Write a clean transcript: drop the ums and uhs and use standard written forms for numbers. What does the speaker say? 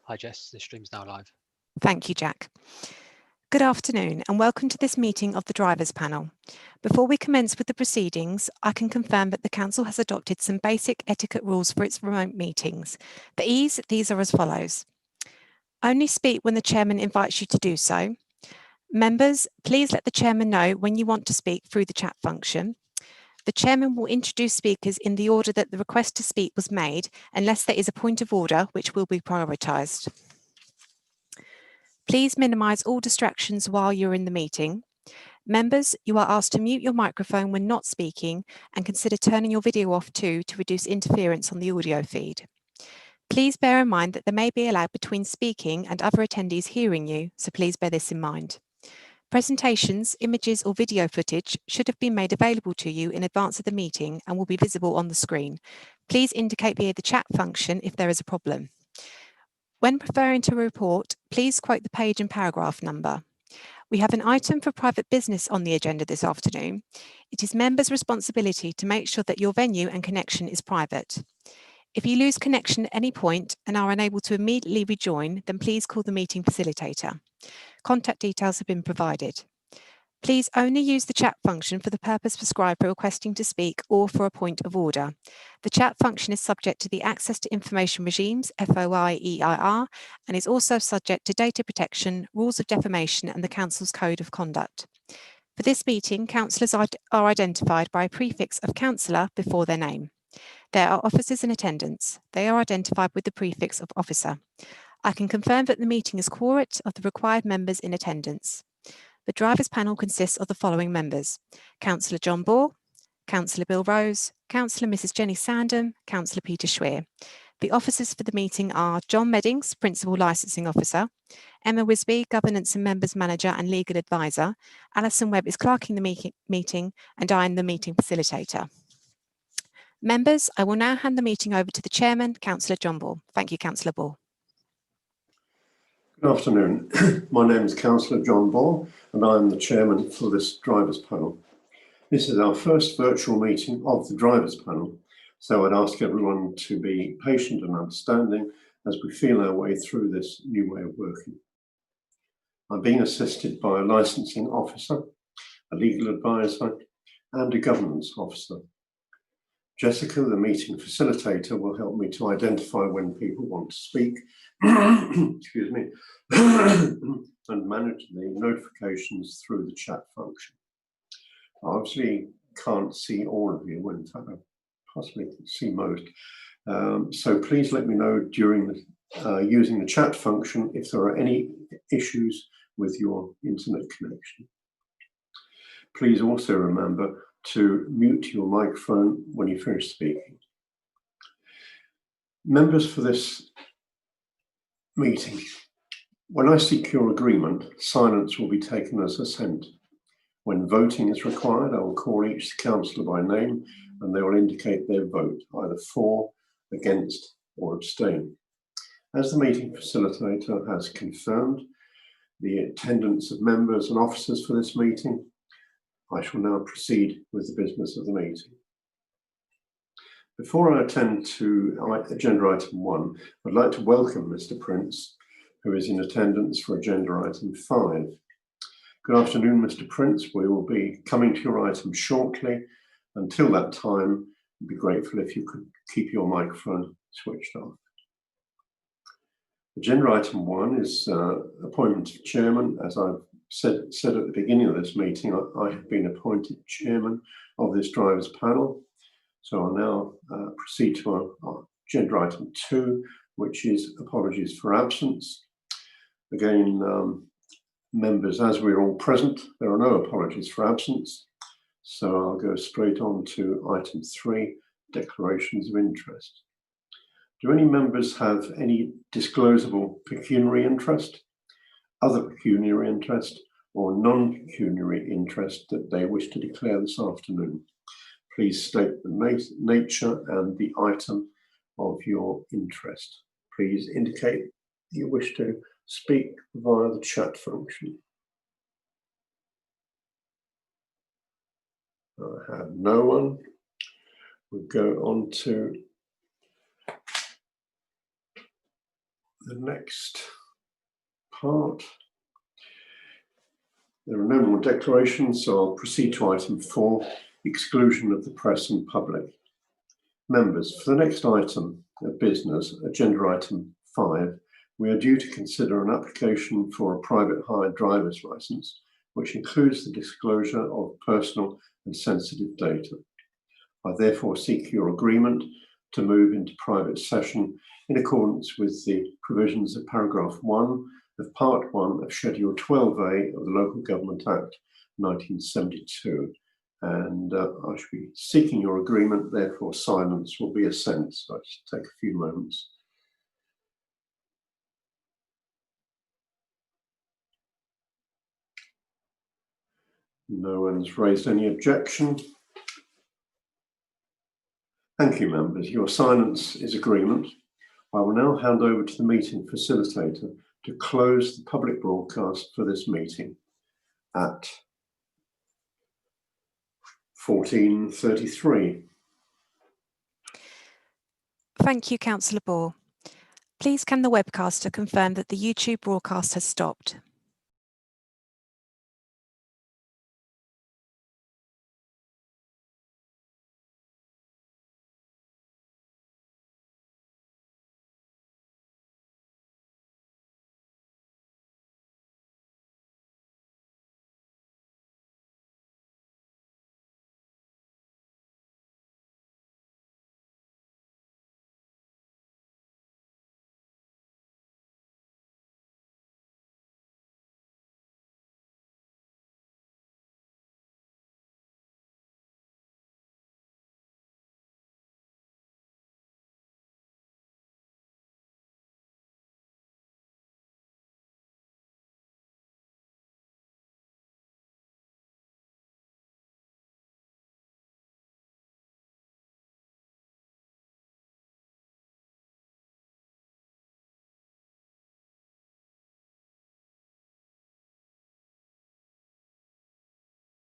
Hi Jess, the stream's now live. Thank you, Jack. Good afternoon and welcome to this meeting of the Drivers Panel. Before we commence with the proceedings, I can confirm that the Council has adopted some basic etiquette rules for its remote meetings. For ease, these are as follows. Only speak when the Chairman invites you to do so. Members, please let the Chairman know when you want to speak through the chat function. The Chairman will introduce speakers in the order that the request to speak was made, unless there is a point of order which will be prioritised. Please minimise all distractions while you're in the meeting. Members, you are asked to mute your microphone when not speaking and consider turning your video off too to reduce interference on the audio feed. Please bear in mind that there may be a lag between speaking and other attendees hearing you, so please bear this in mind. Presentations, images or video footage should have been made available to you in advance of the meeting and will be visible on the screen. Please indicate via the chat function if there is a problem. When referring to a report, please quote the page and paragraph number. We have an item for private business on the agenda this afternoon. It is members' responsibility to make sure that your venue and connection is private. If you lose connection at any point and are unable to immediately rejoin, then please call the meeting facilitator. Contact details have been provided. Please only use the chat function for the purpose prescribed for requesting to speak or for a point of order. The chat function is subject to the Access to Information Regimes, FOI-EIR, and is also subject to data protection, rules of defamation and the Council's Code of Conduct. For this meeting, councillors are identified by a prefix of councillor before their name. There are officers in attendance. They are identified with the prefix of officer. I can confirm that the meeting is quorate of the required members in attendance. The Drivers Panel consists of the following members: Councillor John Ball, Councillor Bill Rose, Councillor Mrs Jenny Sandham, Councillor Peter Schweer. The officers for the meeting are John Meddings, Principal Licensing Officer, Emma Wisby, Governance and Members Manager and Legal Advisor, Alison Webb is clerking the meeting, and I am the meeting facilitator. Members, I will now hand the meeting over to the Chairman, Councillor John Ball. Thank you, Councillor Ball. Good afternoon. My name is Councillor John Ball and I am the Chairman for this Drivers Panel. This is our first virtual meeting of the Drivers Panel, so I'd ask everyone to be patient and understanding as we feel our way through this new way of working. I'm being assisted by a licensing officer, a legal advisor and a governance officer. Jessica, the meeting facilitator, will help me to identify when people want to speak, excuse me, and manage the notifications through the chat function. I obviously can't see all of you, in fact I possibly can see most, so please let me know during using the chat function if there are any issues with your internet connection. Please also remember to mute your microphone when you finish speaking. Members, for this meeting, when I seek your agreement, silence will be taken as assent. When voting is required, I will call each councillor by name and they will indicate their vote, either for, against or abstain. As the meeting facilitator has confirmed the attendance of members and officers for this meeting, I shall now proceed with the business of the meeting. Before I attend to agenda item 1, I'd like to welcome Mr. Prince, who is in attendance for agenda item 5. Good afternoon, Mr. Prince. We will be coming to your item shortly. Until that time, I'd be grateful if you could keep your microphone switched off. Agenda item 1 is appointment of chairman. As I've said at the beginning of this meeting, I have been appointed chairman of this Drivers Panel. So I'll now proceed to our agenda item 2, which is apologies for absence. Again, members, as we're all present, there are no apologies for absence. So I'll go straight on to item 3, declarations of interest. Do any members have any disclosable pecuniary interest, other pecuniary interest, or non-pecuniary interest that they wish to declare this afternoon? Please state the nature and the item of your interest. Please indicate you wish to speak via the chat function. I have no one. We'll go on to the next part. There are no more declarations, so I'll proceed to item 4, exclusion of the press and public. Members, for the next item of business, agenda item 5, we are due to consider an application for a private hire driver's licence, which includes the disclosure of personal and sensitive data. I therefore seek your agreement to move into private session in accordance with the provisions of paragraph 1 of part 1 of Schedule 12A of the Local Government Act 1972. And I should be seeking your agreement, therefore silence will be assent. So I'll just take a few moments. No one's raised any objection. Thank you, members. Your silence is agreement. I will now hand over to the meeting facilitator to close the public broadcast for this meeting at 14:33. Thank you, Councillor Ball. Please can the webcaster confirm that the YouTube broadcast has stopped?